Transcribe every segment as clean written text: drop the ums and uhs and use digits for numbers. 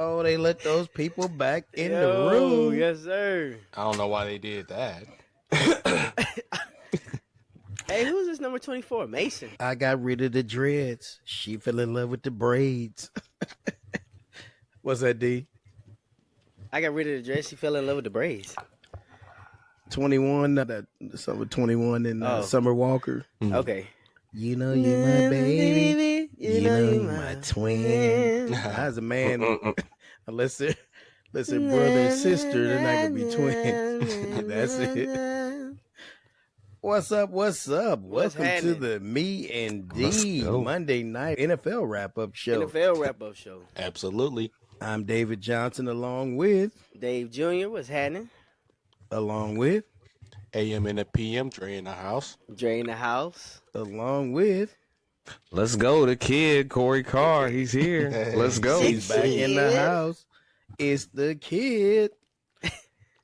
Oh, they let those people back in the Yo, room. yes, sir. I don't know why they did that. Hey, who's this number 24? Mason. I got rid of the dreads. She fell in love with the braids. What's that, D? I got rid of the dress. She fell in love with the braids. 21, that something with 21 and Summer Walker. Okay. You know you're my baby. You know you're my twin. As a man, unless they're brother and sister, they're not gonna be twins. That's it. What's up? Welcome to the Me and D Monday night NFL wrap-up show. NFL wrap-up show. Absolutely. I'm David Johnson, along with Dave Jr. What's happening? Along with AM and the PM, Dre in the house. Dre in the house. Along with Let's go, the kid, Corey Carr. He's here. Let's go. He's back in the house. It's the kid.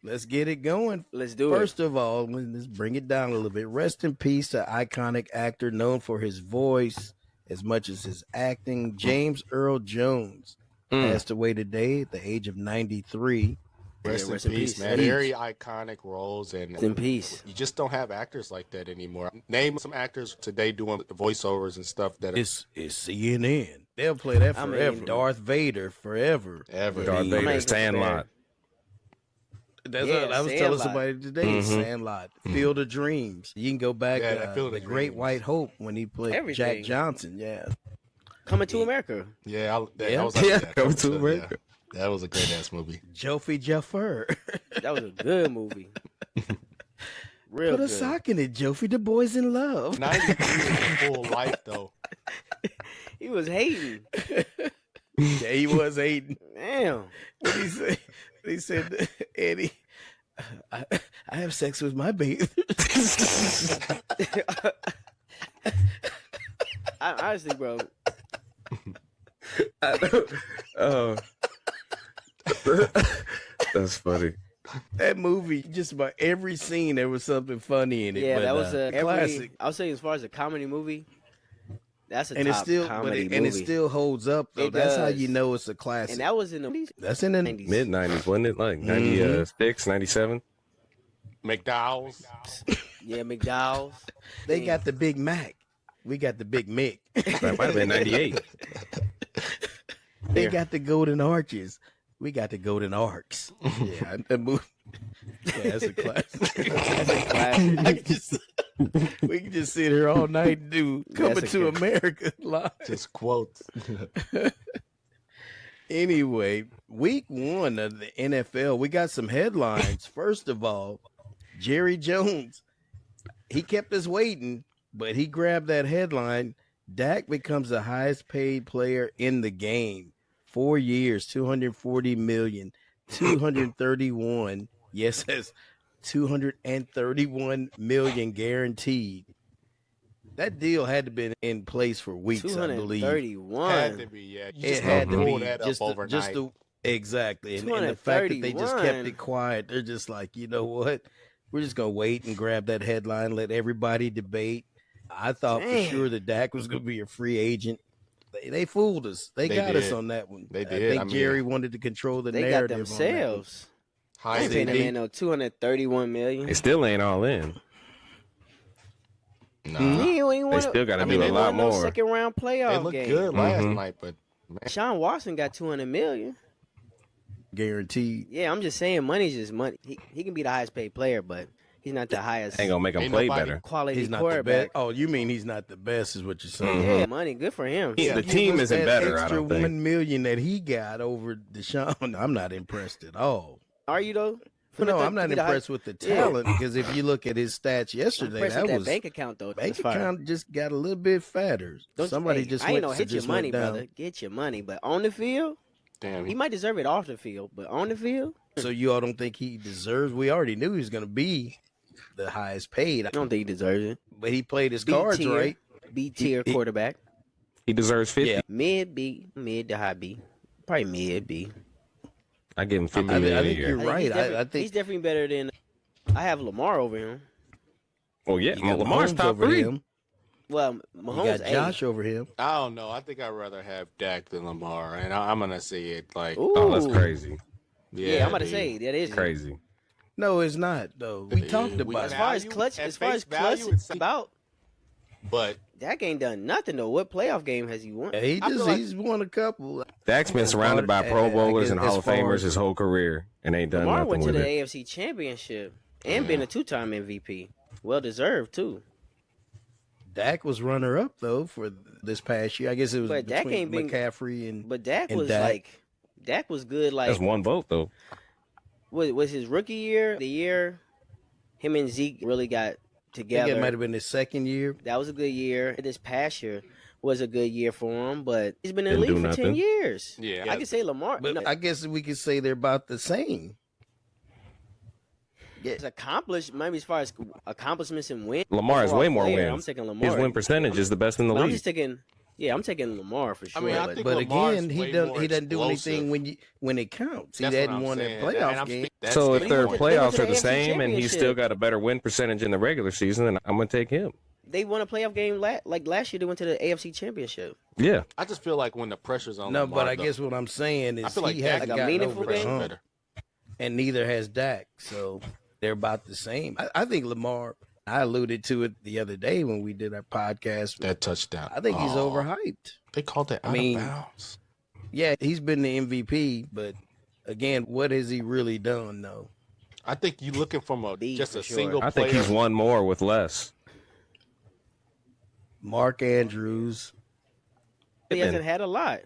Let's get it going. Let's do it. First of all, let's bring it down a little bit. Rest in peace to iconic actor known for his voice as much as his acting. James Earl Jones passed away today at the age of 93. Rest in peace, man. Very iconic roles, and Rest in peace. You just don't have actors like that anymore. Name some actors today doing the voiceovers and stuff that It's CNN. They'll play that forever. Darth Vader forever. Darth Vader, Sandlot. That's what I was telling somebody today. Sandlot, Field of Dreams. You can go back to the Great White Hope when he played Jack Johnson. Yeah, Coming to America. Yeah, Coming to America. Yeah, that was a great ass movie. Joffrey Jaffer. That was a good movie. Real Put good. a sock in it, Joffrey. The boy's in love. 93 was a full life though. He was hating. Yeah, he was hating. Damn. What did he say? He said, Eddie, I have sex with my baby. Honestly, bro. Oh, that's funny. That movie, just about every scene, there was something funny in it. Yeah, but, that was a classic. I would say, as far as a comedy movie, that's a and top it's still, comedy movie. And it still holds up, though. That's how you know it's a classic. And that was in the That's in the mid-90s, wasn't it? Like 96, 97? McDowell's. Yeah, McDowell's. They got the Big Mac. We got the Big Mick. That might have been 98. They got the Golden Arches. We got the Golden Arcs. Yeah, that movie. Yeah, that's a classic. That's a classic. We can just sit here all night and do Coming to America live. Just quotes. Anyway, week 1 of the NFL, we got some headlines. First of all, Jerry Jones, he kept us waiting, but he grabbed that headline. Dak becomes the highest paid player in the game. 4 years, $240 million, 231. Yes, that's 231 million guaranteed. That deal had to been in place for weeks, I believe. 231. Had to be, yeah. It had to be that just up overnight. Exactly. And the fact that they just kept it quiet, they're just like, you know what? We're just going to wait and grab that headline, let everybody debate. I thought for sure that Dak was going to be a free agent. They fooled us. They got us on that one. They did. I think Jerry wanted to control the narrative. They got themselves. High paying that man no $231 million. It still ain't all in. Nah. They still got to do a lot more. Second round playoff They looked game. good last night, but man. Sean Watson got $200 million. Guaranteed. Yeah, I'm just saying, money's just money. He can be the highest paid player, but he's not the highest. Ain't gonna make him play better. Quality He's not quarterback. the best. Oh, you mean he's not the best? Is what you're saying? Yeah, money, good for him. The team isn't better. I Extra don't think. $1 million that he got over Deshaun, I'm not impressed at all. Are you though? No, I'm not impressed with the talent because if you look at his stats yesterday, that was bank account though. bank account just got a little bit fatter. Somebody just I ain't went, know hit your just money, went down. brother. Get your money, but on the field, Damn. he might deserve it off the field, but on the field, So you all don't think he deserves? We already knew he was going to be the highest paid. I don't think he deserves it. But he played his cards right. B tier quarterback. He deserves 50. Yeah. Mid B, mid to high B, probably mid B. I give him 50 I million a think year. you're right. I think he's definitely better than. I have Lamar over him. Oh yeah, you got Lamar's Mahomes top over 3. him. Well, You Mahomes, got Josh over him. I don't know. I think I'd rather have Dak than Lamar, and I'm gonna say it like, Ooh. Oh, that's crazy. Yeah, I'm about to dude. say that is Crazy. No, it's not though. We Yeah, talked we- about As it. far as Value, clutch, at as far face as clutch value, it's- about But Dak ain't done nothing though. What playoff game has he won? Yeah, he I feel just like- he's won a couple. Dak's been surrounded by Pro I Bowlers guess and Hall as of far Famers as- his whole career and ain't done Lamar nothing went to with the it. AFC Championship and been a 2-time MVP. Well deserved too. Dak was runner up though for this past year. I guess it was But Dak between ain't been- McCaffrey and But Dak And was Dak- Dak was good. Like That's one vote though. was his rookie year, the year him and Zeke really got I think together. it might have been his second year. That was a good year. This past year was a good year for him, but he's been in the Didn't league do for 10 nothing. years. Yeah. I could say Lamar. But no, I guess we could say they're about the same. Yeah, it's accomplished, maybe as far as accomplishments and wins. Lamar has overall way more player, I'm wins. taking Lamar. His win percentage is the best in the But I'm league. just taking, I'm taking Lamar for I sure. mean, I but- think but Lamar's again, way more he doesn't do explosive. anything when it counts. He That's what hadn't I'm won saying. that And playoff I'm game. that's So the if But he their went to- point. they went playoffs to are the the AFC same and he's still Championship. got a better win percentage in the regular season, then I'm gonna take him. they won a playoff game like last year. They went to the AFC Championship. Yeah. I just feel like when the pressure's on No, Lamar, but I though, guess what I'm saying I is feel like he Dak hasn't Like a gotten meaningful over the game? hump, better. and neither has Dak. So they're about the same. I think Lamar. I alluded to it the other day when we did our podcast. That touchdown. I think he's Oh, overhyped. They called that I out mean, of bounds. Yeah, he's been the MVP, but again, what has he really done? though? I think you looking from League just for a sure. single I player. think he's won more with less. Mark Andrews. He Pittman. hasn't had a lot.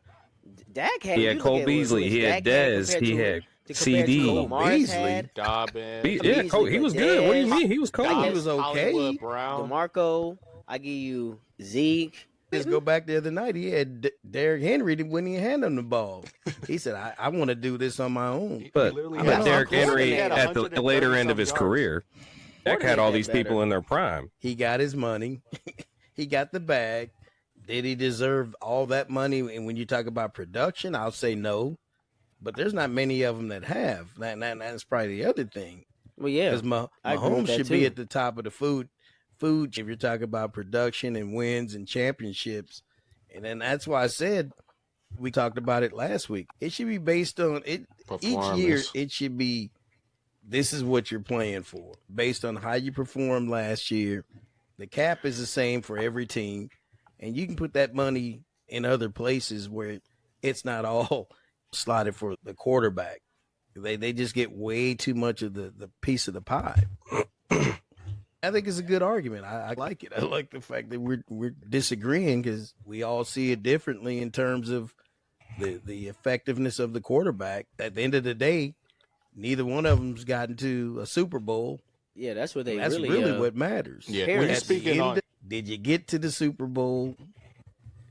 Dak had. He you had look Cole at what Beasley, he had Dak Dez, compared he to- had to compare to CD. what Lamar's Beasley. had. Dobbins. Yeah, Beasley, Cole, he was but good. What do you Dez- mean? He was cold. He was okay. Hollywood Brown. DeMarco, I give you Zeke. Just go back the other night. He had Derrick Henry when he handed him the ball. He said, "I want to do this on my own." He But literally I but had- Derrick He Henry had at the 130 later end of some his yards. career, Dak had Gordon all had these that people better. in their prime. He got his money. He got the bag. Did he deserve all that money? And when you talk about production, I'll say no. But there's not many of them that have. That's probably the other thing. Well, yeah, Because I agree with Mahomes that should too. be at the top of the food if you're talking about production and wins and championships. And then that's why I said we talked about it last week. It should be based on it each year. Performance. It should be this is what you're playing for based on how you performed last year. The cap is the same for every team, and you can put that money in other places where it's not all slotted for the quarterback. They just get way too much of the piece of the pie. I think it's a good argument. I like it. I like the fact that we're disagreeing because we all see it differently in terms of the effectiveness of the quarterback. At the end of the day, neither one of them's gotten to a Super Bowl. Yeah, that's what they That's really. what matters. Yeah, Parents. when you're At the speaking end on, did you get to the Super Bowl?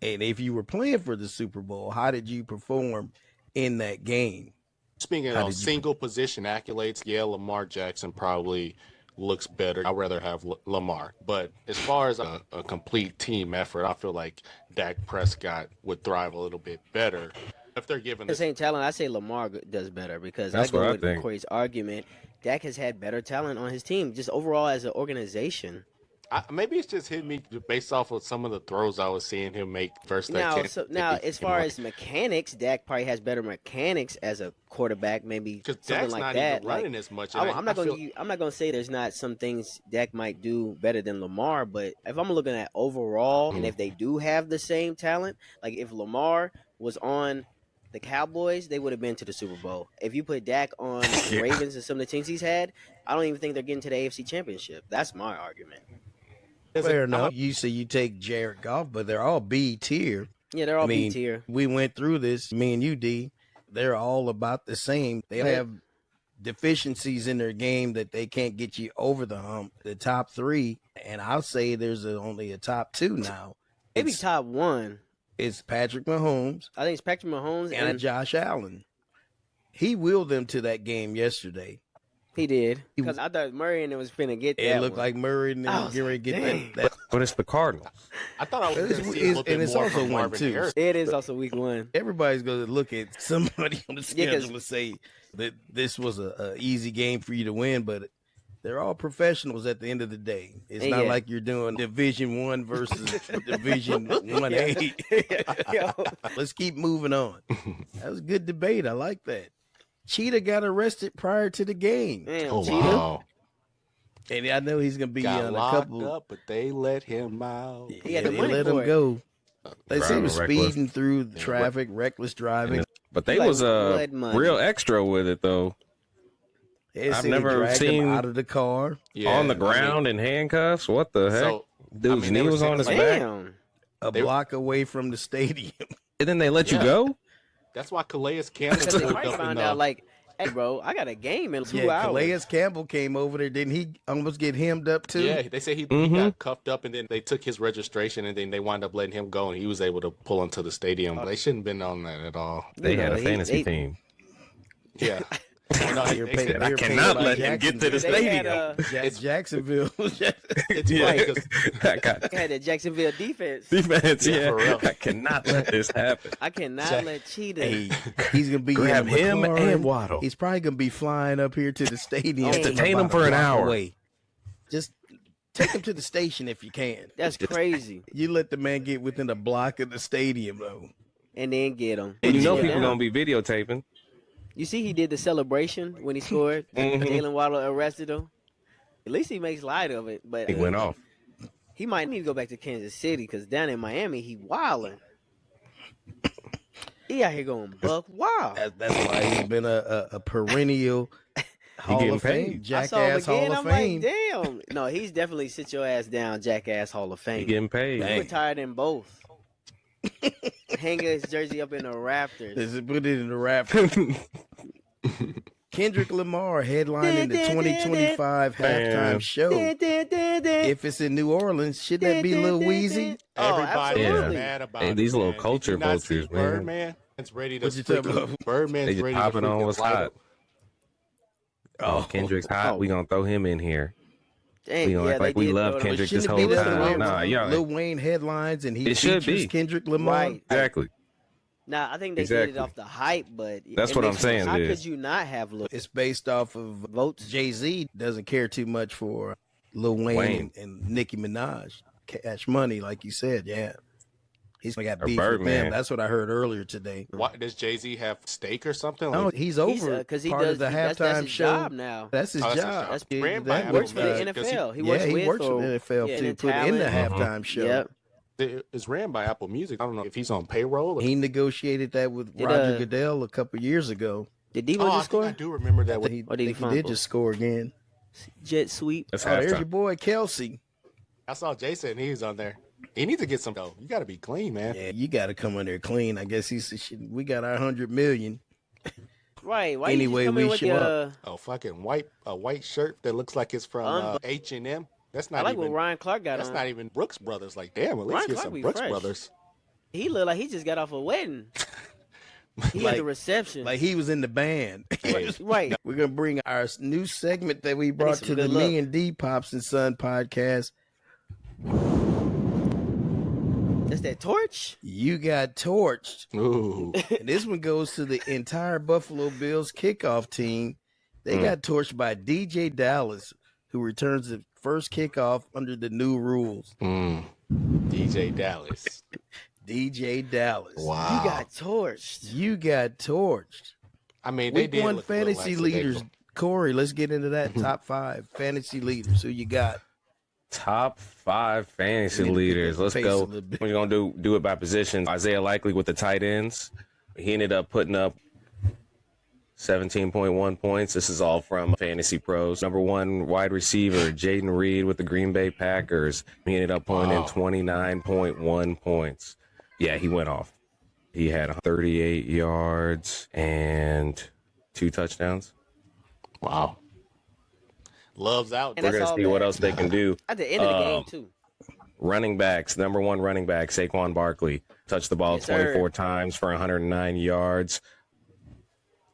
And if you were playing for the Super Bowl, how did you perform in that game? speaking How on did you- single position accolades, yeah, Lamar Jackson probably looks better. I'd rather have Lamar. But as far as a complete team effort, I feel like Dak Prescott would thrive a little bit better if they're given The this. same talent, I say Lamar does better because That's I go what I with think. Corey's argument. Dak has had better talent on his team, just overall as an organization. Maybe it's just hit me based off of some of the throws I was seeing him make versus that Now, Kansas now, City as far game. as mechanics, Dak probably has better mechanics as a quarterback, maybe because something Dak's like not that. even Like, running as much. I'm not going to say there's not some things Dak might do better than Lamar, but if I'm looking at overall, and if they do have the same talent, like if Lamar was on the Cowboys, they would have been to the Super Bowl. If you put Dak on the Yeah. Ravens and some of the teams he's had, I don't even think they're getting to the AFC Championship. That's my argument. Fair enough. You say you take Jared Goff, but they're all B tier. Yeah, they're all I mean, B tier. We went through this, me and you, D. They're all about the same. They have deficiencies in their game that they can't get you over the hump. The top three, and I'll say there's only a top two now. Maybe It's, top one. it's Patrick Mahomes I think it's Patrick Mahomes, and and Josh Allen. He willed them to that game yesterday. he did because I thought Murray and it was finna get that. It looked one. like Murray and I them was getting ready to like, get that. But it's the Cardinals. I thought I was going It's- to see a it's- little bit and it's more also from one, Marvin too. Harrison. It is also week one. Everybody's going to look at somebody on the Yeah, 'cause- schedule and say that this was a easy game for you to win, but They're all professionals at the end of the day. It's And not yeah. like you're doing Division 1 versus Division 1A. Yo. Let's keep moving on. That was a good debate. I like that. Cheetah got arrested prior to the game. Damn, Oh, Cheetah. wow. And I know he's going to be Got on a locked couple. up, but they let him out. He had the they money let for him it. go. They say he was Driving reckless. speeding through the traffic, reckless driving. But they Like was blood money. real extra with it though. They I've say never dragged him seen- out of the car. Yeah, On the I mean, ground in handcuffs. What the heck? so, Dude's they knee were was saying on his like- back, Damn. A They- block away from the stadium. and then they let you Yeah. go. that's why Calais Campbell Because they pulled probably up in found the, out, like, hey, bro, I got a game in 2 Yeah, hours. Calais Campbell came over there. Didn't he almost get hemmed up too? Yeah, they said he got cuffed up, and then they took his registration, and then they wound up letting him go, and he was able to pull into the stadium. They shouldn't have been on that at all. They You had know, a fantasy team. Yeah. No, You're they paid- said- you're I paid cannot by let him get to the Jacksonville. They had, stadium. Jacksonville. it's Yeah. funny 'cause I got had the Jacksonville defense. defense. Yeah, Yeah, for real. I cannot let this happen. I cannot Jack- let Cheetah. Hey, he's gonna be Grab in a him McLaren. and Waddle. He's probably gonna be flying up here to the stadium. Hey. Detain him about for a an block hour. away. Just take him to the station if you can. That's crazy. You let the man get within a block of the stadium, though. And then get him. And you know Yeah. people gonna be videotaping. You see, he did the celebration when he scored. Jalen Waddle arrested him. At least he makes light of it, but He went off. he might need to go back to Kansas City because down in Miami, he wilding. He out here going buck wild. That's why he's been a perennial Hall getting of Fame, paid. I saw him Jackass again. Hall of I'm Fame. like, damn. No, he's definitely sit your ass down, Jackass Hall of He Fame. getting paid. Dang. He retired in both. Hang his jersey up in the Rafters. Let's put it in the rap. Kendrick Lamar headlining the 2025 halftime show. If it's in New Orleans, should that be Lil Weezy? Oh, everybody is absolutely. mad about Hey, it. these little man. culture Did you not vultures, see man. Birdman, it's ready to What you talking freaking- about? Birdman's They just ready to popping on freaking what's light hot. up. Oh, Kendrick's hot. Oh. We gonna throw him in here. Dang, We gonna act they like we did love throw it on- Kendrick this Shouldn't it whole be Lil that time. way? Nah, yeah, Lil Wayne headlines and he It should features be. Kendrick Lamar. Right. exactly. Nah, I think they did Exactly. it off the hype, but That's it what I'm makes saying, sense. How dude. could you not have Lil It's based off of votes? Jay-Z doesn't care too much for Lil Wayne, Wayne. and Nicki Minaj. Cash Money, like you said, yeah. He's got Or beef with Birdman. Oh, them. That's what I heard earlier today. Why does Jay-Z have steak or something? No, Like, he's over because he part does of the that's halftime his show. job now. That's his Oh, that's his job. job. That's Ran by He Apple works for the Music, 'cause he- NFL. He yeah, works he with works or, for the NFL yeah, too. and Put in the talent. halftime show. Yep. it's ran by Apple Music. I don't know if he's on payroll. Or, He negotiated that with Did, Roger Goodell a couple years ago. Did Devo oh, I just think score? I do remember that. I With, think Or did he he did fumble? just score again. Jet sweep. That's Oh, there's your halftime. boy Kelsey. I saw Jason. He was on there. He needs to get some dough. You got to be clean, man. Yeah, you got to come in there clean. I guess he said, "Shit, we got our 100 million." Right. Why Anyway, you just come we in with show your, up. A fucking white shirt that looks like it's from H&M. That's I not like even. what Ryan Clark got That's on. not even Brooks Brothers. Like, damn, at least Ryan get Clark some be Brooks fresh. Brothers. He looked like he just got off a wedding. He Like- at the reception. Like he was in the band. Hey, right. We're gonna bring our new segment that we brought some to the good luck. Me and D Pops and Son podcast. That's that torch. You got torched, ooh, and this one goes to the entire Buffalo Bills kickoff team. They got torched by DJ Dallas, who returns the first kickoff under the new rules. DJ Dallas. DJ Dallas. Wow. You got torched. You got torched. I mean, they Week did one look a little fantasy lackadaisical. leaders. Corey, let's get into that top 5 fantasy leaders. Who you got? Top 5 fantasy We need to pick leaders. up the Let's pace go. a little bit. We're gonna do it by position. Isaiah Likely with the tight ends. He ended up putting up 17.1 points. This is all from Fantasy Pros. Number 1 wide receiver, Jaden Reed with the Green Bay Packers. He ended up putting in 29.1 points. Yeah, he went off. He had 38 yards and 2 touchdowns. Wow. Love's out. And We're that's going to all see what bad. else they can do. At the end of the game too. Running backs, number 1 running back, Saquon Barkley. Touched the ball Yes, sir. 24 times for 109 yards.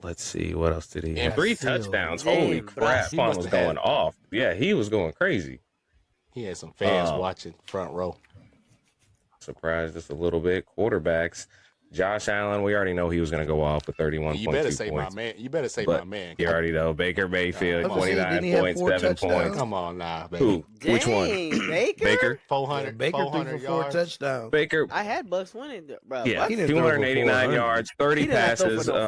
Let's see, what else did he have? 3 touchdowns. Damn, Holy bro. crap. He Fon must was have had- going off. Yeah, he was going crazy. He had some fans watching front row. Surprised just a little bit. Quarterbacks, Josh Allen, we already know he was going to go off with 31.2 You better say points. my man. You better say But my man. You already know Baker Mayfield, Come on. 29 Didn't he have points, 4 7 touchdowns? points. Come on now, baby. Who? Which one? Dang, Baker? Baker? 400, Baker threw 400 for 4 yards. touchdowns. Baker, I had Bucks winning, bro. yeah, He didn't throw for 289 400. yards, 30 He didn't have to throw passes, for no-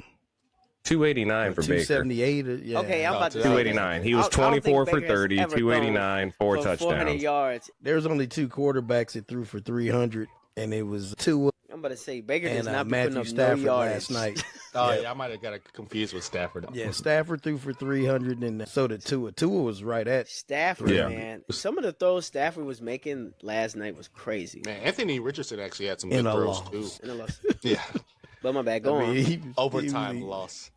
289 for Baker. 278. Yeah. Okay, I'm No, about to say 289. He was I don't think 24 for Baker has 30, ever thrown 289, 4 for 400 touchdowns. yards. There's only 2 quarterbacks that threw for 300, and it was Tua I'm about to say Baker does and not be putting Matthew up Stafford no yardage. last night. Oh, yeah, I might have got it confused with Stafford. Yeah, Stafford threw for 300, and so did Tua. Tua was right at. Stafford, Yeah. man. Some of the throws Stafford was making last night was crazy. Man, Anthony Richardson actually had some In good a throws, loss. too. And I lost. Yeah, But my bad. Go on. he- overtime he- loss.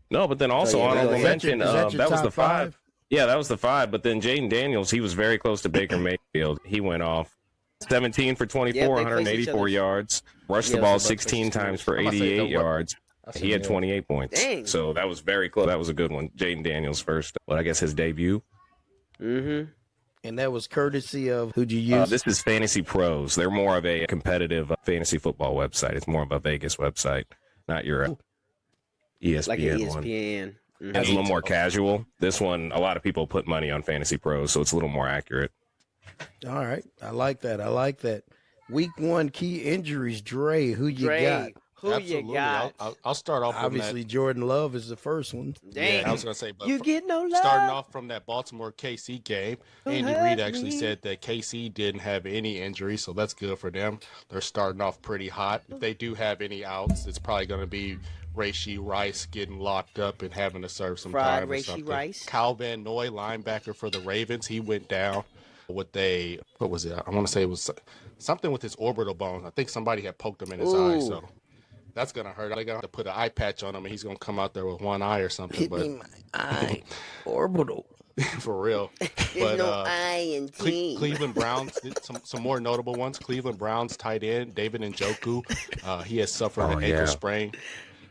No, but then also Oh, yeah, honorable is that mention, is that your that was top the 5. five? Yeah, that was the 5. But then Jaden Daniels, he was very close to Baker Mayfield. He went off 17 for 24, Yeah, they faced each 184 other. yards. Rushed Yeah, the ball so Bucks 16 versus times for I'm gonna say 88 the what? yards. I said He had yeah. 28 points. Dang. So that was very close. That was a good one. Jaden Daniels first. Well, I guess his debut. Mm-hmm. And that was courtesy of who'd you use? This is Fantasy Pros. They're more of a competitive fantasy football website. It's more of a Vegas website, not your ESPN Like an one. ESPN. Mhm. It's a little more casual. This one, a lot of people put money on Fantasy Pros, so it's a little more accurate. All right, I like that. I like that. Week 1 key injuries. Dre, who you Dre, got? who Absolutely. you got? I'll start off Obviously, Jordan Love is the first one. with that. Dang. Yeah, I was going to say, but You get no love. starting off from that Baltimore KC game, Don't Andy hurt Reid actually me. said that KC didn't have any injuries, so that's good for them. They're starting off pretty hot. If they do have any outs, it's probably going to be Rashee Rice getting locked up and having to serve some Fried time or Rashee something. Rice. Kyle Van Noy, linebacker for the Ravens, he went down with what was it? I want to say it was something with his orbital bone. I think somebody had poked him in his eye, Ooh. so that's going to hurt. They're going to have to put an eye patch on him, and he's going to come out there with one eye or something. Hit But me my eye. Orbital. for real. There's But no I in team. Cleveland Browns, some more notable ones. Cleveland Browns tight end David Njoku, he has suffered an ankle sprain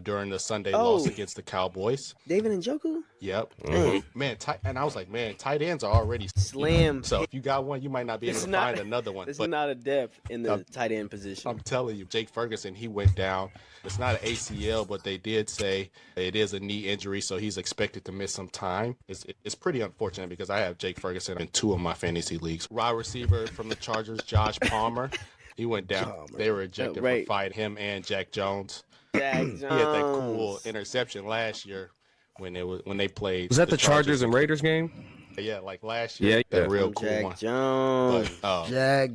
during the Sunday loss Oh. against the Cowboys. David Njoku? Yep. Mm. Man, and I was like, man, tight ends are already Slim. So if you got one, you might not be able It's to not- find another one. There's But not a depth in the I'm- tight end position. I'm telling you, Jake Ferguson, he went down. It's not an ACL, but they did say it is a knee injury, so he's expected to miss some time. It's pretty unfortunate because I have Jake Ferguson in 2 of my fantasy leagues. Wide receiver from the Chargers, Josh Palmer, he went down. They were ejected Right. for fighting him and Jack Jones. Jack He had that cool Jones. interception last year when they played. Was that the Chargers and Raiders game? Yeah, like last year. Yeah, that yeah. real cool Jack one. Jones. But Jack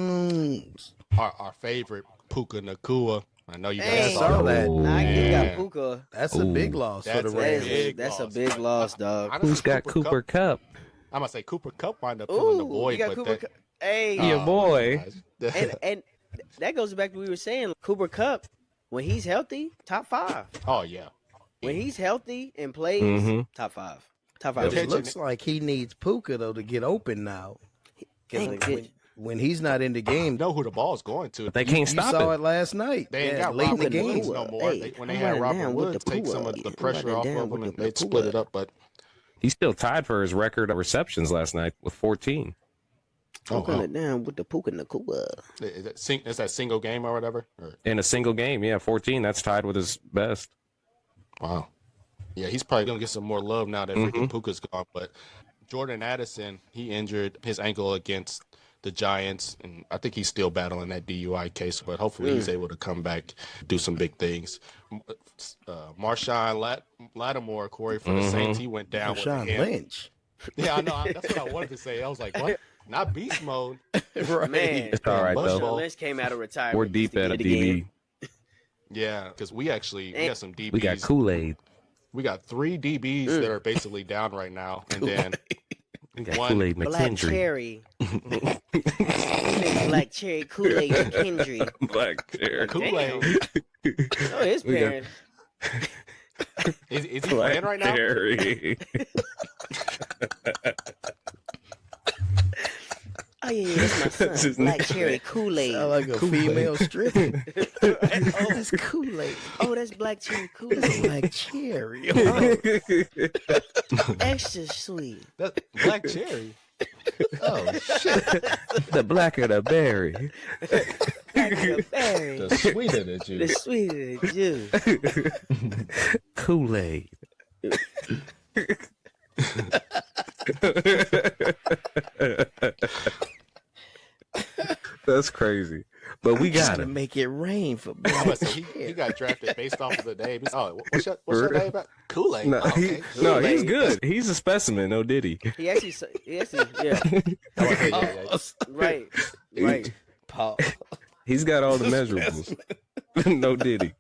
Jones. our favorite Puka Nakua. I know you Dang. guys saw saw that. Nah, you got Man. Puka. That's a big loss for the That's a Rams. big That's a loss. big loss, dog. Honestly, Who's got Cooper Cup? I'm gonna say Cooper Cup wound up filling the Ooh, void, you got but Cooper that, Cup. Hey, Yeah, boy. and that goes back to what we were saying. Cooper Cup, when he's healthy, top 5. oh yeah, When he's healthy and plays, Mhm. top 5. Top But 5. it Attention. looks like he needs Puka, though, to get open now. 'Cause Dang, when he's not in the game, know who the ball's going to. They can't you stop saw it. it last night. They ain't Yeah, got late in the Robert game. Woods no more. Hey, When they I'm had running Robert down with Woods the take Pua. some of the I'm pressure running off down of with them, and the they'd split Pua. it up. But He's still tied for his record of receptions last night with 14. I'm coming down with the Puka Nakua. is that single game or whatever? Or, In a single game, yeah, 14. That's tied with his best. wow. Yeah, he's probably gonna get some more love now that Mm-hmm. freaking Puka's gone. But Jordan Addison, he injured his ankle against the Giants, and I think he's still battling that DUI case. But hopefully, he's able to come back, do some big things. Marshawn Lattimore, Corey for the Saints, he went down with Sean a hand. Lynch. Yeah, I know. That's what I wanted to say. I was like, what? Not beast mode. Right. Man, It's all right, Bush though. ball. Lynch came out of retirement. We're just deep to at a get the game. DB. Yeah, because we got some DBs. We got Kool-Aid. We got 3 DBs that are basically down right now, and then We got one. Kool-Aid Black McKendry. cherry. Black cherry Kool-Aid McKendry. Black cherry. Kool-Aid. Oh, his We got- parents. Is he Black playing right now? cherry. Oh, yeah, that's my son. That's his Black name. cherry Kool-Aid. Sound like a female stripper. oh, That's Kool-Aid. oh, that's black cherry Kool-Aid. Like cherry. Extra sweet. That's Black Cherry. Oh shit! The blacker the berry. The sweeter the The juice. sweeter the juice. Kool-Aid. That's crazy. But we got Gotta him. make it rain for I'm black. about to say, he got drafted based off of the name. Oh, what's your name? Kool-Aid. No, Oh, okay. he's good. He's a specimen, no diddy. He actually, yeah, Yeah. right, right. Paul. He's got all the measurables. No diddy.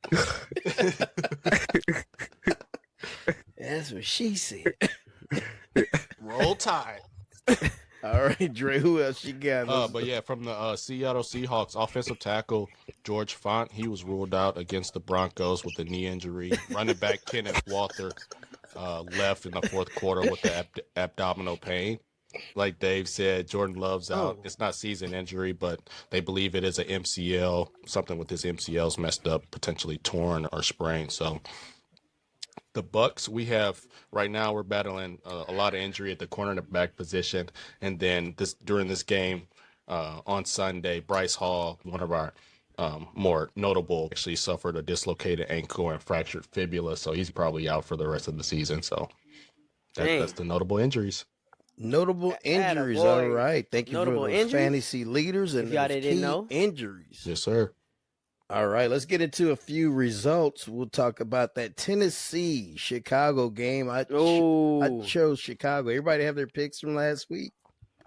That's what she said. Roll Tide. All right, Dre, who else you got? But yeah, from the Seattle Seahawks offensive tackle George Font, he was ruled out against the Broncos with a knee injury. Running back Kenneth Walter left in the fourth quarter with the abdominal pain. Like Dave said, Jordan Love's out. Oh. It's not season injury, but they believe it is an MCL. Something with his MCL's messed up, potentially torn or sprained. So the Bucks, we have right now, we're battling a lot of injury at the cornerback position, and then during this game on Sunday, Bryce Hall, one of our more notable, actually suffered a dislocated ankle and fractured fibula, so he's probably out for the rest of the season. So Dang. that's the notable injuries. Notable injuries. Attaboy. All right. Thank you Notable for those injuries? fantasy leaders and If y'all those didn't key know. injuries. Yes, sir. All right, let's get into a few results. We'll talk about that Tennessee Chicago game. I Oh, chose Chicago. Everybody have their picks from last week.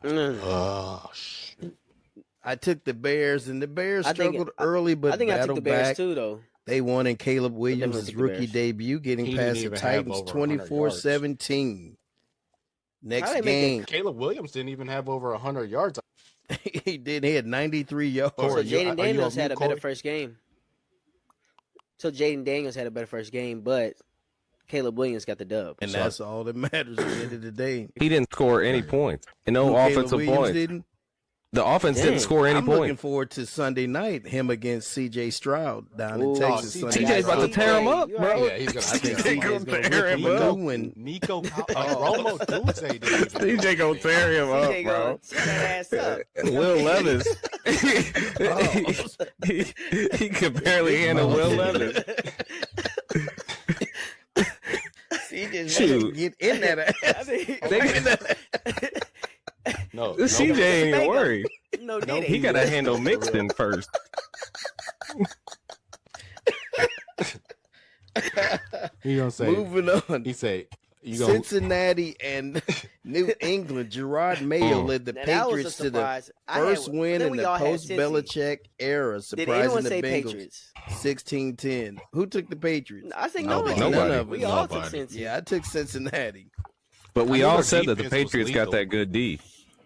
Oh, I took the Bears, and the Bears I think- struggled early, but I think I took battled the Bears back. too, though. They won in Caleb definitely Williams' took the rookie Bears. debut, getting He didn't past the even have Titans over 100 yards. 24-17. Next How they make game, Caleb Williams didn't even have over 100 yards. he did. He had 93 yards. Oh, So are you Jaden on Daniels had mute, a better Corey? first game. So Jaden Daniels had a better first game, but Caleb Williams got the dub. And So- that's all that matters at the end of the day. He didn't score any points. And no Who, Caleb offensive Williams points. didn't? The offense Dang. didn't score any I'm looking points. forward to Sunday night, him against C.J. Stroud down Ooh. in Texas. Oh, Sunday TJ's about to night. tear him up, You bro. right. Yeah, he's gonna. I think he's CJ's gonna gonna rip tear him him up. up. And Nico Romo Dulce didn't even- TJ gonna tear him up, CJ bro. gonna tear that ass up. Will Levis. he could barely handle Will Levis. CJ Shoot. get in that ass. No, CJ ain't even Mega. worried. No, No, did He he? gotta handle Mixon first. He gonna say. Moving on. He say. You gonna. Cincinnati and New England. Gerard Mayo led the Now, that was a Patriots to the surprise. first win in the post Cincy. Belichick era, Did surprising anyone the say Bengals. Patriots? 16-10. Who took the Patriots? I think Nobody. nobody. None of We us. all took Nobody. Cincy. Yeah, I took Cincinnati. But we I know all their said that the defense was Patriots got lethal. that good D.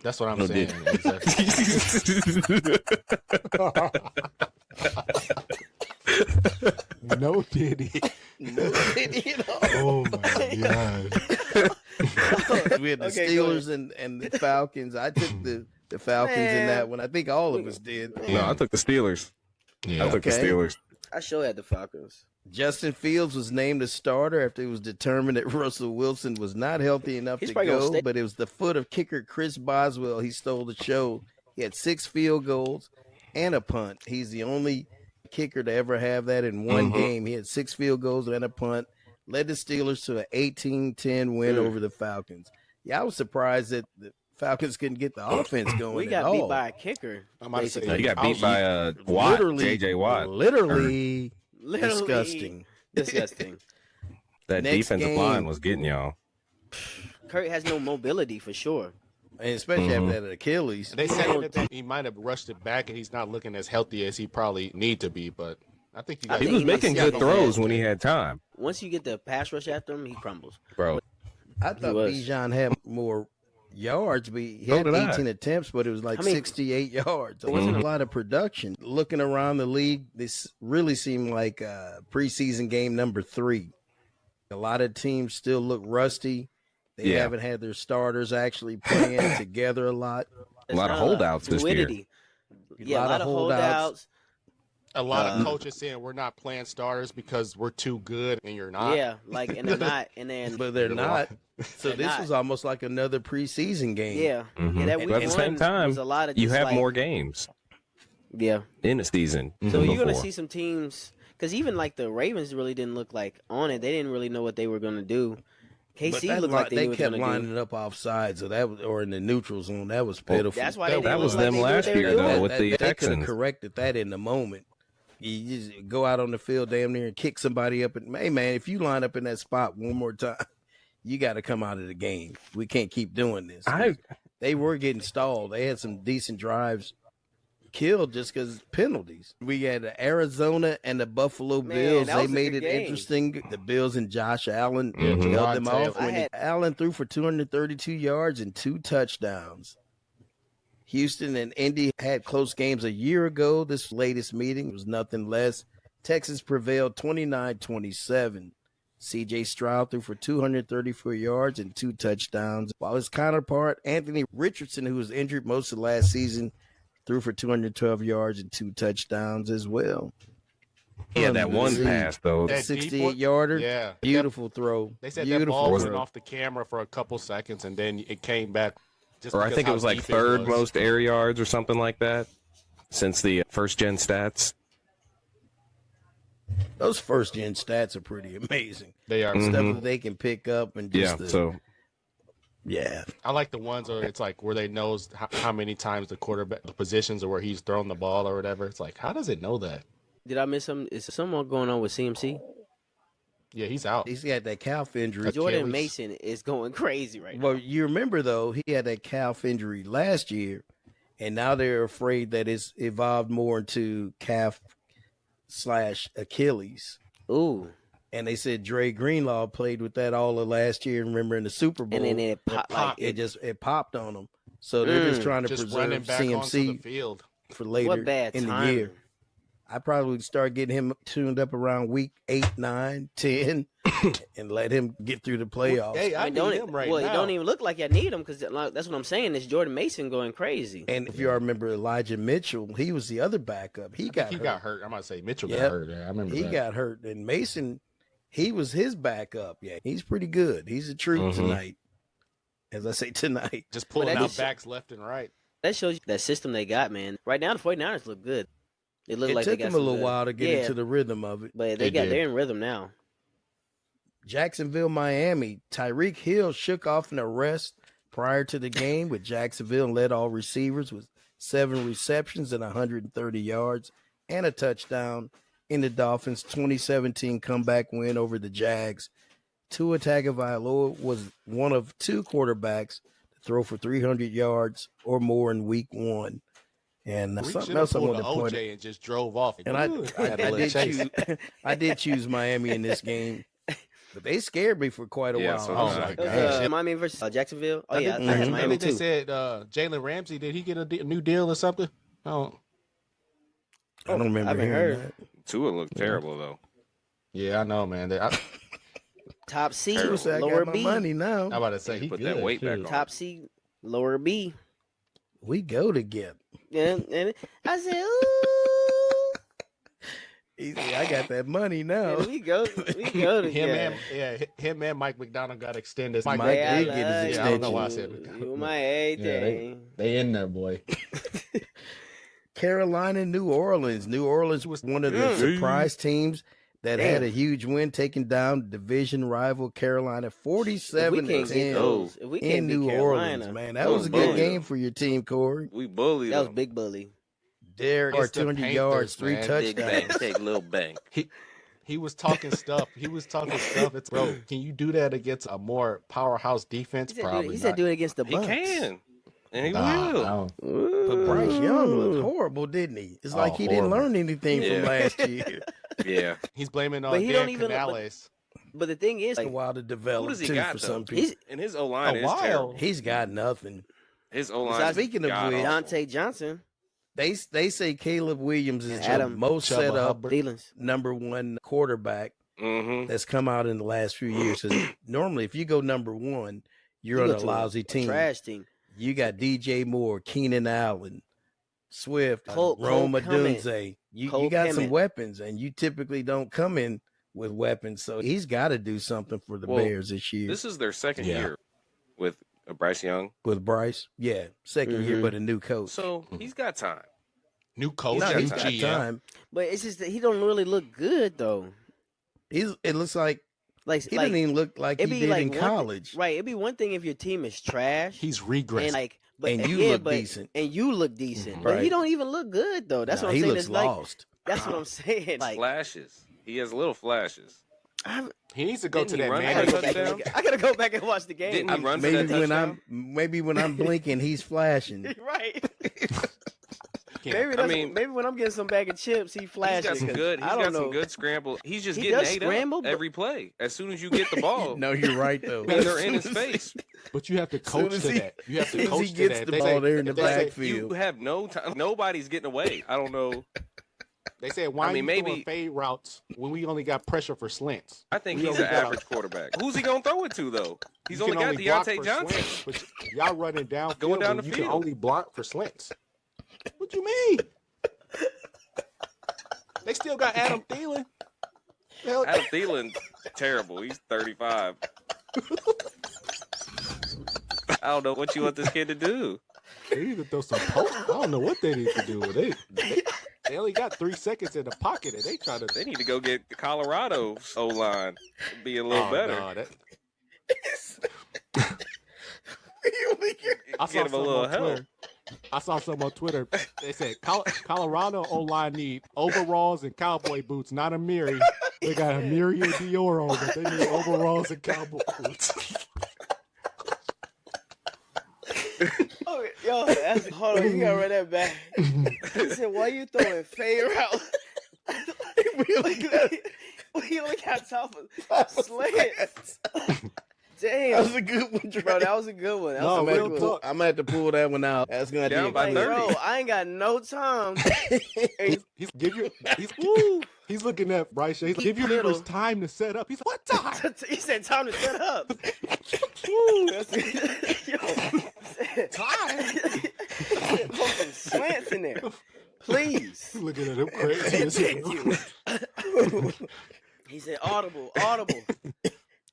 That's what I'm No, saying. did- Exactly. No diddy. No, they did all. Oh my god. We had the Okay, go Steelers and the Falcons. I took the Falcons in Man. that one. I think all of us did. No, I took the Steelers. I Yeah. took the Okay. Steelers. I sure had the Falcons. Justin Fields was named a starter after it was determined that Russell Wilson was not healthy enough He's to probably gonna go, stay. but it was the foot of kicker Chris Boswell. He stole the show. He had 6 field goals and a punt. He's the only kicker to ever have that in one game. He had 6 field goals and a punt, led the Steelers to an 18-10 win over the Falcons. Yeah, I was surprised that the Falcons couldn't get the offense going We at got all. beat by a kicker. I'm about to say, basically. He got beat by Watt, Literally, J.J. Watt. Literally Literally disgusting. Disgusting. That Next defensive game. line was getting y'all. Kurt has no mobility for sure. And especially after that Achilles. They said that he might have rushed it back, and he's not looking as healthy as he probably need to be. But I think you I got. He think was he making needs good to- throws when he had time, Once you get the pass rush after him, he crumbles. bro. I thought was. Bijan had more yards, but he So had did I. 18 attempts, but it was like I mean, 68 yards. It wasn't a lot of production. Looking around the league, this really seemed like preseason game number 3. A lot of teams still look rusty. They Yeah. haven't had their starters actually playing together a lot. A lot of There's not holdouts this year. fluidity. Yeah, a lot of holdouts. A lot of coaches saying we're not playing starters because we're too good, and you're not. Yeah, like and they're not, and then but they're not. So They're this not. was almost like another preseason game. yeah, Mhm. yeah. That week But at the same one time, was a lot of you just have like, more games Yeah, in the season. so than you're gonna before. see some teams because even like the Ravens really didn't look like on it. They didn't really know what they were gonna do. But KC that looked like they knew what they kept were gonna do. lining up off sides, so that was, or in the neutral zone. That was pitiful. That's why they didn't that look was like them they knew what last they were year, doing. though, with the they could have Texans. corrected that in the moment. You just go out on the field damn near and kick somebody up. And hey, man, if you line up in that spot one more time, you got to come out of the game. We can't keep doing this. They were getting stalled. They had some decent drives killed just because penalties. We had Arizona and the Buffalo Man, Bills. that They was a made good it game. interesting. The Bills and Josh Allen Mhm. held them Javon off. Taylor. When Allen threw for 232 yards and 2 touchdowns. Houston and Indy had close games a year ago. This latest meeting was nothing less. Texas prevailed 29-27. C.J. Stroud threw for 234 yards and 2 touchdowns, while his counterpart, Anthony Richardson, who was injured most of last season, threw for 212 yards and 2 touchdowns as well. Yeah, that one See, pass though. That deep 68-yarder, Yeah. beautiful throw. They said that Beautiful ball Was went throw. off the camera for a couple seconds, and then it came back. Just Or I because think it how was like deep third was. most air yards or something like that since the first gen stats. Those first-gen stats are pretty amazing. They are. Mhm. Stuff that they can pick up and just Yeah, I like the ones where it's like where they knows how many times the quarterback, the positions, or where he's thrown the ball or whatever. It's like, how does it know that? Did I miss something? Is someone going on with CMC? Yeah, he's out. he's got that calf injury. Jordan Achilles. Mason is going crazy right now. Well, you remember though, he had that calf injury last year, and now they're afraid that it's evolved more into calf/Achilles. Ooh, And they said Dre Greenlaw played with that all of last year. Remember in the Super Bowl, and then it popped. Like, it popped on him. So they're just trying to Just running preserve back onto the CMC field. for later what bad in timing. the year. I probably would start getting him tuned up around week 8, 9, 10, and let him get through the playoffs. Hey, I mean, need don't him right well, now. it don't even look like I need him because that's what I'm saying. It's Jordan Mason going crazy. And if you all remember Elijah Mitchell, he was the other backup. He got hurt. I'm about to say Mitchell Yep. got hurt. Yeah, I remember He that. got hurt. And Mason, he was his backup. Yeah, he's pretty good. He's a treat Mhm. tonight. As I say tonight. Just pulling that out just- backs left and right. That shows you that system they got, man. Right now, the 49ers look good. They look It like took they got him a some little good- while to get yeah, into the rhythm of it. but They did. they're in rhythm now. Jacksonville, Miami. Tyreek Hill shook off an arrest prior to the game with Jacksonville and led all receivers with 7 receptions and 130 yards and a touchdown in the Dolphins' 2017 comeback win over the Jags. Tua Tagovailoa was one of 2 quarterbacks to throw for 300 yards or more in week 1. And We something should have else I pulled wanted the to point out. OJ and just drove off. And I had to let Chase. I did choose Miami in this game, but they scared me for quite a Yeah, while. so I was did I. like, It was, "Damn." Miami versus Jacksonville. Oh I yeah, think- I had Mhm. Miami I think they too. said Jalen Ramsey, did he get a new deal or something? Oh, I don't remember I haven't hearing heard. that. Tua looked terrible though. yeah, I know, man. Top C, Tua said, I lower got my B. money now. I'm about to say He he put good, that weight back too. on. Top C, lower B. We go together. And I said, ooh, He said, I got that money now. and we go together. Him and Mike McDonald got extended. Mike Yeah, did get his Yeah, I don't know extension. why I said You my everything. they in there, boy. Carolina, New Orleans. New Orleans was one of the surprise teams that had a huge win, taking down division rival Carolina If we 47 can't get 10 those, if we can't in beat New Carolina, Orleans. Man, that was a good bully game them. for your team, Corey. We bully that was them. big bully. Derek, It's the 200 yards, Panthers, 3 man. Big bang, touchdowns. take little bang. He was talking stuff. It's bro. Can you do that against a more powerhouse defense? He said do it against the He Bucks. can, and he Nah, will. no. But Bryce Young looked horrible, didn't he? It's like he didn't horrible. learn anything from Yeah. last year. Yeah, He's blaming on But he don't Dan even- Canales. But the thing is, It's a like, while to develop Who does he too got, for though? some people. he's and his O line A is while. terrible. He's got nothing. His O line. Besides- Speaking of which, Dante Johnson, They say Caleb Williams is And the Adam most Chubba set up Hubbard. Thielens. number 1 quarterback Mm-hmm. that's come out in the last few years. 'Cause normally, if you go number 1, you're You on go a to lousy team. trash team. You got DJ Moore, Keenan Allen, Swift, Cole Rome Clement. Odunze. you Cole got some Kmet. weapons, and you typically don't come in with weapons. So he's got to do something for the Well, Bears this year. This is their second Yeah. year with Bryce Young, with Bryce, yeah, 2nd year, Mhm. but a new coach. so he's got time. New coach, No, got he's new got GM. time. But it's just that he don't really look good though. It looks like Like he didn't even look like he it'd be did like in one college. right? It'd be one thing if your team is trash He's regressed. and like, but And you yeah, look but, decent. And you look decent, Mhm. but he Right. don't even look good though. That's Nah, what I'm he saying. looks It's like lost. that's what I'm saying. Like Flashes. He has little flashes. he needs to go Didn't to he that run I for gotta, man. go back and touchdown? look, I gotta go back and watch the game. Didn't he run for Maybe that when touchdown? I'm blinking, he's flashing. right? Can't- Maybe when I'm getting some bag of chips, he He's flashing. got some 'cause good. He's I don't got know. some good scramble. He's just He getting does ate scramble, up but- every play. As soon as you get the ball, No, you're right though. and they're in his face. But you have to Soon coach as to he- that. You have soon to as coach he to gets that. the They ball say- there in the they say- backfield. You have no time. Nobody's getting away. I don't know. They said, why I mean, are you throwing maybe- fade routes when we only got pressure for slants? I think We he's only an got- average quarterback. Who's he gonna throw it to though? He's You only can got block Deontay for Johnson. slants, but y'all running downfield, Going down but the you field. can only block for slants. What you mean? They still got Adam Thielen. Hell, Adam Thielen, terrible. He's 35. I don't know what you want this kid to do. they need to throw some post. I don't know what they need to do. They only got 3 seconds in the pocket, and they try to. They need to go get Colorado's O line, be a little better. No, that, I Get saw him a some little on help. Twitter. I saw some on Twitter. They said Colorado O-line need overalls and cowboy boots, not a Miri. They got a Miri and Dior on, but they need overalls and cowboy boots. Oh, yo, hold on, you gotta run that back. He said, "Why you throwing fade route?" we only got top of slants. Damn, That was a good one, Dre. bro. That was a good one. That No, was a real good talk. I'm gonna have to pull that one out. That's gonna Down be by Like, 30. bro, I ain't got no time. He's looking at Bryce. He's give your Middle. leaders time to set up. He's like, what time? He said, "Time to set up." Woo, that's yo, Time? put some slants in there, please. He's looking at him crazy. as hell. He said, "Audible."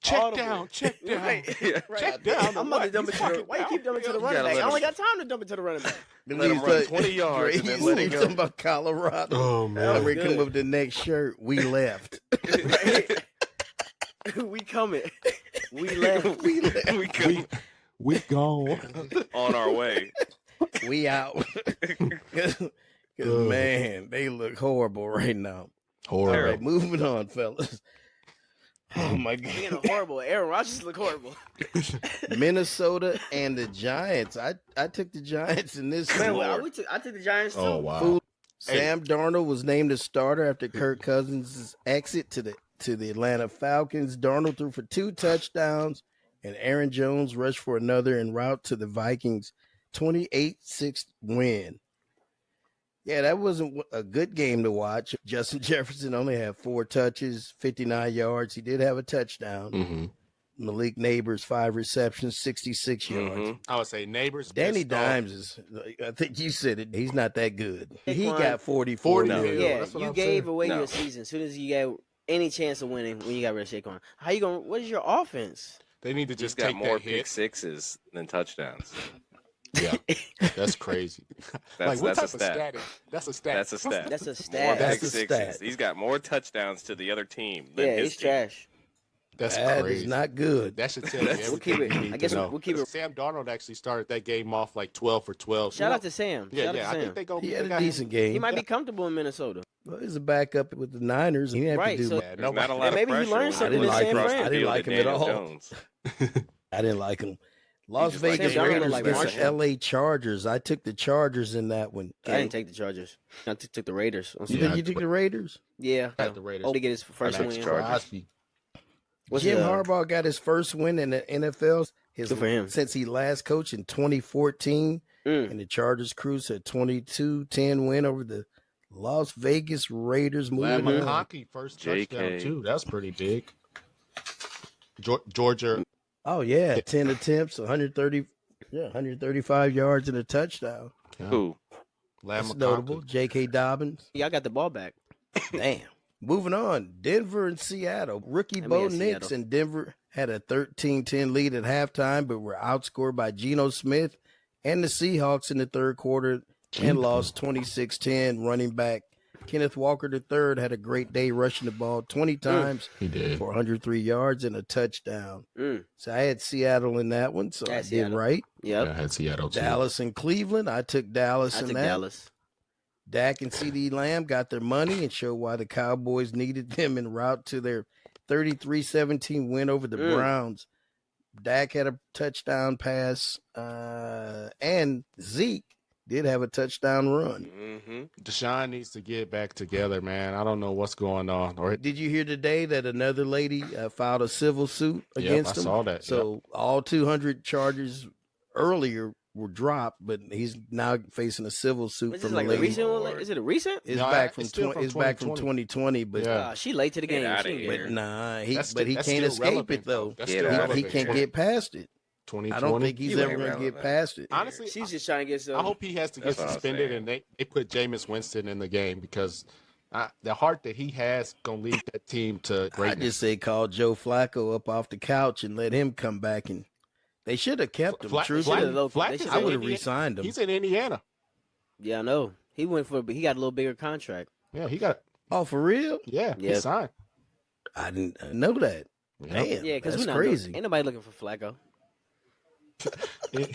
Check Audible. down. Check down. Right, right. Check down. I'm about to dump it to the. Why you keep dumping to the running gotta back? let I only him- got time to dump it to the running back. Let him run 20 yards and then let him go. talking about Colorado. Oh That was We're good. coming up with the next shirt. We left. We coming. We left. we left. we come We gone. on our way. We out. Because man, they look horrible right now. All Horrible. right, moving on, fellas. Oh my Being god. a horrible. Aaron Rodgers look horrible. Minnesota and the Giants. I took the Giants in this Man, one. I took the Giants too. Oh wow. Fool. Sam Darnold was named a starter after Kirk Cousins' exit to the Atlanta Falcons. Darnold threw for 2 touchdowns, and Aaron Jones rushed for another en route to the Vikings' 28-6 win. Yeah, that wasn't a good game to watch. Justin Jefferson only had 4 touches, 59 yards. He did have a touchdown. Mm-hmm. Malik Neighbors, 5 receptions, 66 yards. Mhm. I would say neighbors. Danny pissed off. Dimes is, I think you said it, he's not that good. He Saquon- got 44 40 million. million. Yeah, That's what you I'm gave saying. away No. your season as soon as you got any chance of winning when you got rid of Saquon. How you going? What is your offense? They need to He's just got take more that pick hit. sixes than touchdowns. Yeah, that's crazy. That's, what that's type a of stat. stat? That's a stat. That's a More stat. That's pick a sixes. stat. He's got more touchdowns to the other team than Yeah, his he's team. trash. That's That crazy. is not good. That should tell you everything We'll keep it- you need I guess to know. we'll keep it- Sam Darnold actually started that game off like 12 for 12. Shout out to Sam. Yeah, Shout yeah. out I to think Sam. they go. He they had a got him. decent game. He might be comfortable in Minnesota. Well, he's a backup with the Niners. He didn't have Right, to do so- much. Yeah, There's not a nobody- lot of Maybe he pressure learned when something you in look San across Fran. the I didn't field like at him at Daniel all. Jones. I didn't like him. Las just like Vegas Sam Darnold Raiders like versus Marshall. L.A. Chargers. I took the Chargers in that one. I didn't take the Chargers. I took the Raiders. You, Yeah, think you took the Raiders? Yeah. I had the Raiders. Oh, to get his first Max win. Chargers. Crosby. What's Jim the- Harbaugh got his first win in the NFL Good for him. since he last coached in 2014. Mm. And the Chargers cruised a 22-10 win over the Las Vegas Raiders. Lad Moving on. McConkey first JK. touchdown too. That's pretty big. Georgia. Oh, yeah. 10 attempts, 135 yards and a touchdown. Who? Lamb That's notable. McConkey. J.K. Dobbins. Y'all got the ball back. Damn. Moving on. Denver and Seattle. Rookie Let me Bo at Nix Seattle. and Denver had a 13-10 lead at halftime, but were outscored by Geno Smith and the Seahawks in the third quarter and lost 26-10. Running back Kenneth Walker III had a great day rushing the ball 20 times He did. for 103 yards and a touchdown. Mm. So I had Seattle in that one, so Yeah, I did Seattle. right. Yep. Yeah, I had Seattle too. Dallas and Cleveland. I took Dallas I in took that. Dallas. Dak and CeeDee Lamb got their money and showed why the Cowboys needed them en route to their 33-17 win over the Browns. Dak had a touchdown pass, and Zeke did have a touchdown run. Mm-hmm. Deshaun needs to get back together, man. I don't know what's going on. Or Did you hear today that another lady filed a civil suit Yep, against I him? saw that. So all 200 charges earlier were dropped, but he's now facing a civil suit Is from this like a a lady. recent one? Is it a recent? It's No, back it's from still from it's back from 2020, but Yeah. She late to the Get game. outta She here. ain't but nah, he That's but he that's can't still escape relevant, it though. That's Get still outta He relevant. can't get past it. 2020. I don't think he's You ever ain't going to get relevant. past it. Honestly, She's just trying to get some. I hope he has to get That's what I'm suspended saying. and they put Jameis Winston in the game because the heart that he has gonna lead that team to I greatness. just say call Joe Flacco up off the couch and let him come back, and they should have kept him. Truthfully, They should've I would have Indiana. re-signed him. He's in Indiana. Yeah, I know. He went for, but he got a little bigger contract. Yeah, he got. Oh, for real? Yeah, he Yeah. signed. I didn't know that. Yeah. Damn, Yeah, because that's we're not crazy. Ain't nobody looking for Flacco. In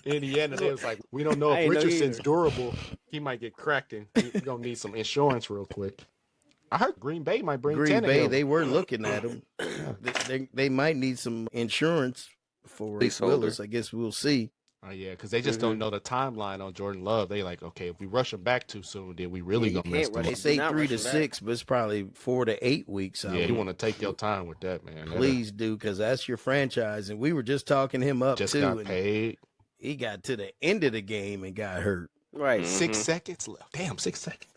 Indiana, they was like, we don't know I if ain't know Richardson's either. durable. He might get cracked, and we're gonna need some insurance real quick. I heard Green Bay might bring Green Bay, Tannehill. they were looking at him. they might need some insurance for Willis. I guess we'll see. Oh yeah, because they just don't know the timeline on Jordan Love. They like, okay, if we rush him back too soon, then we really Yeah, you gonna mess can't them rush They up. him. say Not 3 to rushing back. 6, but it's probably 4 to 8 weeks out. Yeah, you want to take your time with that, man. Please do, because that's your franchise. And we were just talking him up Just too. got And paid. he got to the end of the game and got hurt. Right. 6 seconds left. Damn, 6 seconds.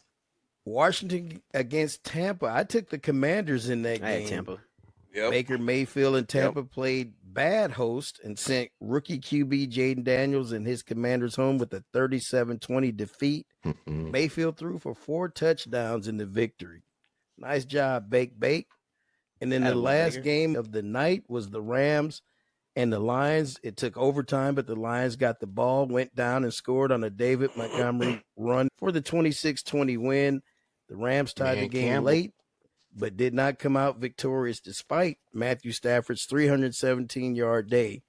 Washington against Tampa. I took the Commanders in that I game. had Tampa. Yep. Baker Mayfield and Tampa played bad host and sent rookie QB Jaden Daniels and his Commanders home with a 37-20 defeat. Mayfield threw for 4 touchdowns in the victory. Nice job, Bake. And then the Attaboy, last Baker. game of the night was the Rams and the Lions. It took overtime, but the Lions got the ball, went down and scored on a David Montgomery run for the 26-20 win. The Rams tied the Man, game Campbell. late, but did not come out victorious despite Matthew Stafford's 317-yard day.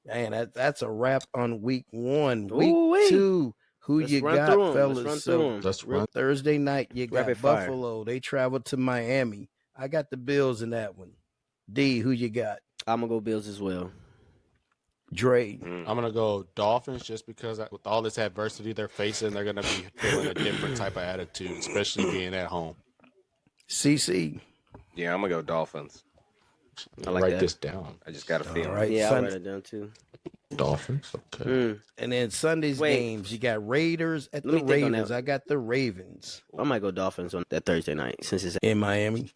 Man, that's a wrap on week 1. Week Ooh-wee. 2, who Let's you run got, through 'em. fellas? Let's run So, through 'em. Let's run. Thursday night, you got Rapid fire. Buffalo. They traveled to Miami. I got the Bills in that one. D, who you got? I'm gonna go Bills as well. Dre. Mm. I'm gonna go Dolphins just because with all this adversity they're facing, they're gonna be feeling a different type of attitude, especially being at home. CC. Yeah, I'm gonna go Dolphins. I like Write that. this down. I just got a feeling. All right. Yeah, I'll Sun- write it down too. Dolphins. Okay. Mm. And then Sunday's Wait. games, you got Raiders at Let the me think on Ravens. that. I got the Ravens I might go Dolphins on that Thursday night since it's. in Miami.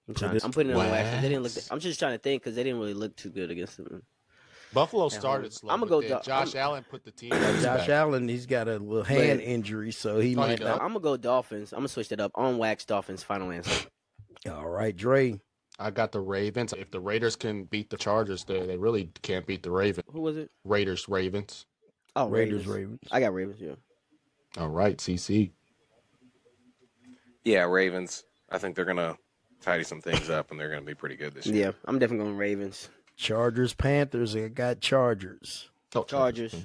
I'm putting it on wax. They didn't look. Wax. I'm just trying to think because they didn't really look too good against them. Buffalo started slow. I'ma but go then Dol- Josh I'm- Allen put the team on his Josh back. Allen, he's got a little hand But- injury, so he Oh, he might does? not. I'm gonna go Dolphins. I'm gonna switch that up on wax. Dolphins. Final answer. All right, Dre. I got the Ravens. If the Raiders can beat the Chargers, they really can't beat the Ravens. Who was it? Ravens. Oh, Raiders, Ravens. Ravens. I got Ravens. Yeah. All right, CC. Yeah, Ravens. I think they're gonna tidy some things up, and they're gonna be pretty good this year. Yeah, I'm definitely going Ravens. Chargers, Panthers. I got Chargers. Oh, Chargers.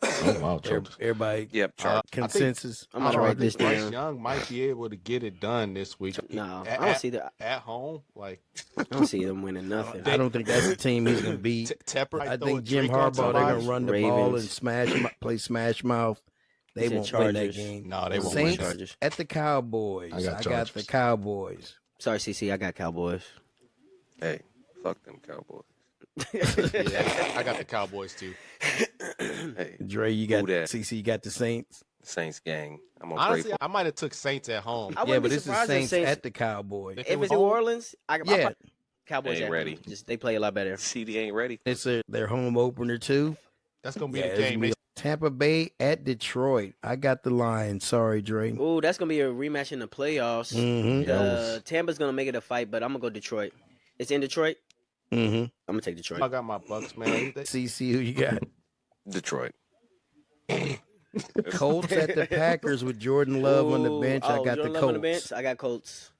Oh, wow, Chargers. Everybody Yep, Chargers. consensus. I'm gonna write Chargers. this Bryce down. Young might be able to get it done this week. No, at, I don't see that. at home. Like I don't see them winning nothing. I don't think that's the team he's going to beat. Tepper. I think Jim Harbaugh, they're going to run the ball and play smash mouth. They said won't win that Chargers. game. No, they won't win. Saints Chargers. at the Cowboys. I got the Chargers. Cowboys. Sorry, CC. I got Cowboys. Hey, fuck them Cowboys. Yeah, I got the Cowboys too. Hey, Dre, you got Who dat? CC, you got the Saints. Saints gang. I'm gonna Honestly, pray I might have took Saints at home. I Yeah, wouldn't but be this is surprised if Saints Saints- at the Cowboys. If If it was it's New home- Orleans, I Yeah, Cowboys Ain't at ready. home. Just they play a lot better. for. CD ain't ready. it's their home opener too. That's gonna be Yeah, the it's game. gonna be Tampa Bay at Detroit. I got the Lions. Sorry, Dre. Ooh, that's gonna be a rematch in the playoffs. Mm-hmm. Tampa's gonna make it a fight, but I'm gonna go Detroit. It's in Detroit. Mm-hmm. I'm gonna take Detroit. I got my Bucks, man. CC, who you got? Detroit. Colts at the Packers with Jordan Love on the Ooh, bench. I got Jordan the Love on the Colts. bench. I got Colts.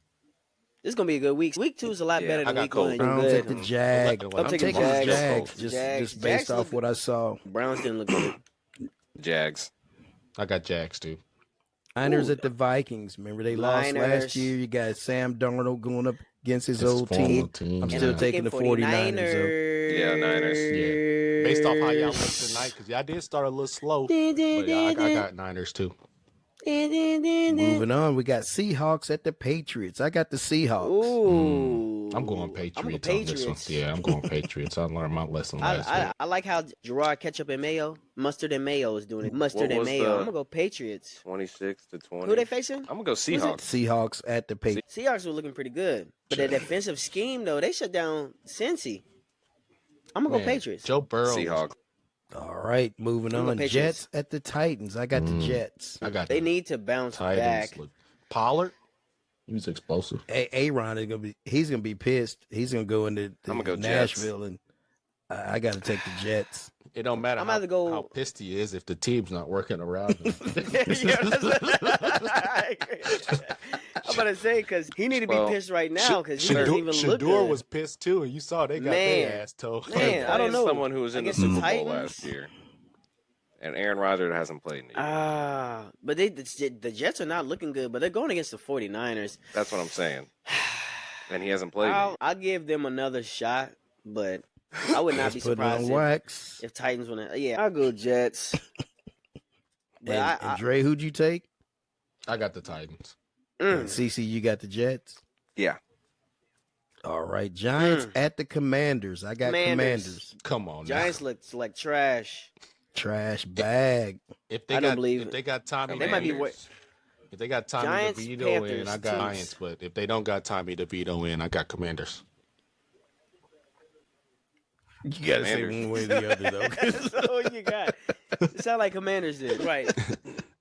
This is gonna be a good week. Week 2 is a lot Yeah, better I than got week 1. Colts. You Browns at good? the Jag. I'm I'm taking taking the Jags. Jags just Jags based off look- what I saw. Browns didn't look good. Jags. I got Jags too. Niners Ooh. at the Vikings. Remember they lost Niners. last year. You got Sam Darnold going up against his His old former team. team, I'm yeah. still And taking the picking 49ers. Though. Yeah, Niners. Yeah. Based off how y'all look tonight, because y'all did start a little slow, but I got Niners too. Moving on, we got Seahawks at the Patriots. I got the Seahawks. Ooh. I'm going Patriots, I'm going on this one. Patriots. Yeah, I'm going Patriots. I learned my lesson last week. I like how Gerard Ketchup and Mayo, Mustard and Mayo is doing it. Mustard and was Mayo. the- I'm gonna go Patriots. 26 to 20. Who they facing? I'm gonna go it? Seahawks. Seahawks at the Patriots. Seahawks were looking pretty good, but their defensive scheme though, they shut down Cincy. I'm gonna go Man, Patriots. Joe Burrow. Seahawks. All right, moving I'm gonna on. go Patriots. Jets at the Titans. I got the Jets. I got They the need to bounce Titans. back. Look, Pollard. He was explosive. Aaron is he's gonna be pissed. He's gonna go into I'm gonna go Nashville, and I got to take the Jets. It don't matter I'm how, about to go- how pissed he is if the team's not working around him. I agree. I'm about to say because he need to be Well, pissed right now because he doesn't even look Shador good. was pissed too, and you saw they got Man. their ass told. Man, I don't know. Someone who was in the Against the Super Bowl Titans? last year. And Aaron Rodgers hasn't played in a year. But the Jets are not looking good, but they're going against the 49ers. That's what I'm saying. And he hasn't played. in a year. I'll give them another shot, but I would not be Let's put it on surprised wax. if Titans win it. Yeah, I'll go Jets. But And Dre, who'd you take? I got the Titans. And CC, you got the Jets. Yeah. All right, Giants at the Commanders. I got Commanders. Come on, Giants now. look like trash. Trash bag. If they I don't got, believe if it. they got Tommy, They might be Commanders. if they got Tommy Giants, DeVito Panthers, in, I got Chiefs. Giants. But if they don't got Tommy DeVito in, I got Commanders. You gotta say Commanders. one way or the other, though. That's all you got. It sound like Commanders did. Right.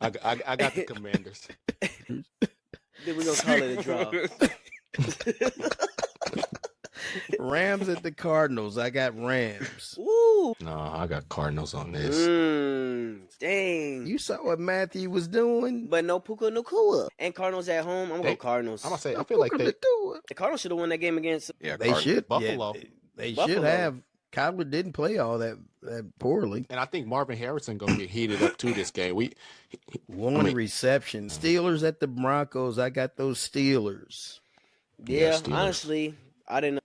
I got the Commanders. Then we're going to call it a draw. Rams at the Cardinals. I got Rams. Ooh. No, I got Cardinals on this. Dang. You saw what Matthew was doing? But no Puka Nakua. And Cardinals at home. I'm going to They- go Cardinals. I'm gonna say I feel like What they. they doing? The Cardinals should have won that game against. Yeah, They should. Buffalo. Yeah, they Buffalo. should have. Kyler didn't play all that poorly. And I think Marvin Harrison gonna get heated up to this game. One reception. Steelers at the Broncos. I got those Steelers. Yeah, Steelers. honestly, I didn't.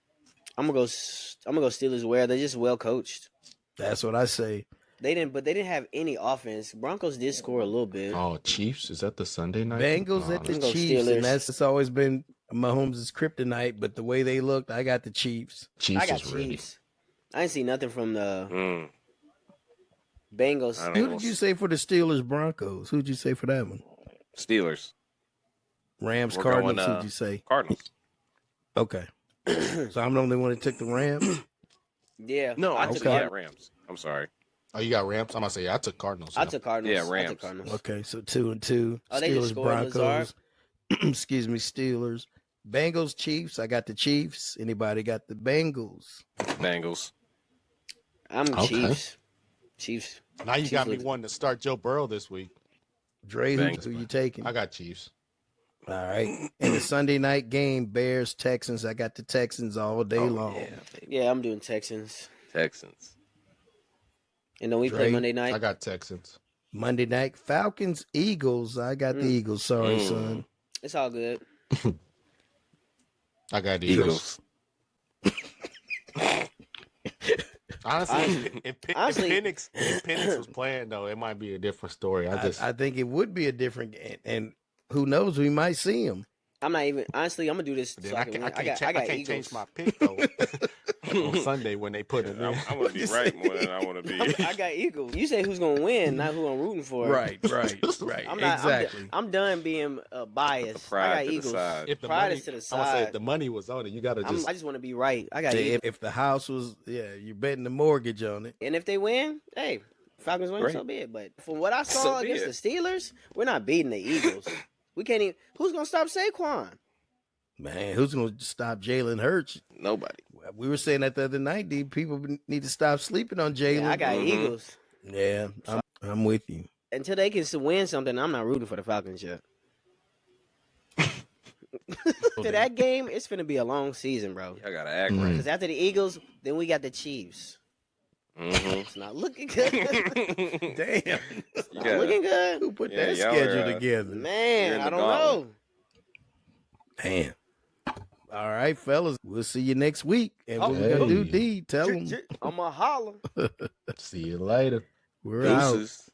I'm gonna go Steelers. Where they're just well coached. That's what I say. They didn't have any offense. Broncos did score a little bit. Oh, Chiefs, is that the Sunday night? Bengals Oh, at the Let's go Chiefs, Steelers. and that's always been Mahomes' kryptonite. But the way they looked, I got the Chiefs. Chiefs I got is ready. Chiefs. I didn't see nothing from the Mm. Bengals. I don't Who know. did you say for the Steelers Broncos? Who'd you say for that one? Steelers. Rams We're Cardinals. going, Who'd you say? Cardinals. Okay. So I'm the only one that took the Rams. Yeah, No, I took Okay. yeah, Rams. I'm sorry. Oh, you got Rams? I'm gonna say I took Cardinals. I yeah. took Cardinals. Yeah, I took Rams. Cardinals. Okay, so 2-2. Oh, they just Steelers scored, Lazard. Broncos. Excuse me, Steelers. Bengals Chiefs. I got the Chiefs. Anybody got the Bengals? Bengals. I'm Okay. Chiefs. Chiefs. Now you got me Chiefs. wanting to start Joe Burrow this week. Dre, Bengals, who you man. taking? I got Chiefs. All right. And the Sunday night game, Bears, Texans. I got the Texans all day long. Yeah, baby. Yeah, I'm doing Texans. Texans. And then we Dre, play Monday night. I got Texans. Monday night, Falcons, Eagles. I got the Eagles. Sorry, son. It's all good. I got the Eagles. Eagles. Honestly, if Honestly- Penix was playing though, it might be a different story. I think it would be a different and who knows, we might see him. I'm not even honestly. I'm gonna do this. Then So I I can can't, win. I can't, I got change Eagles. my pick though on Sunday when they put it in. I want to be right more than I want to be. I got Eagles. You say who's gonna win, not who I'm rooting for. right. I'm not. Exactly. I'm done being biased. Pride I got to the Eagles. side. If the Pride money, is to the I'm gonna say if side. the money was on it, you gotta I just. just want to be right. I got So Eagles. if the house was, you're betting the mortgage on it. And if they win, hey, Falcons win, Great. so be it. But from what I saw So be against the Steelers, we're not beating the Eagles. We can't even. Who's gonna stop Saquon? Man, who's going to stop Jalen Hurts? Nobody. We were saying that the other night, D. People need to stop sleeping on Jalen. Yeah, I got Eagles. Yeah, I'm with you. Until they can win something, I'm not rooting for the Falcons yet. After that game, it's gonna be a long season, bro. Y'all gotta act Mm. right. Because after the Eagles, then we got the Chiefs. Mm-hmm. It's not looking good. Damn. It's You not gotta- looking good. Who put Yeah, that y'all schedule are, together? You're Man, in I the don't gauntlet. know. Damn. All right, fellas. We'll see you next week. And what we gonna Hey. do, D? Tell them I'm a holler. See you later. we're out. Deuces.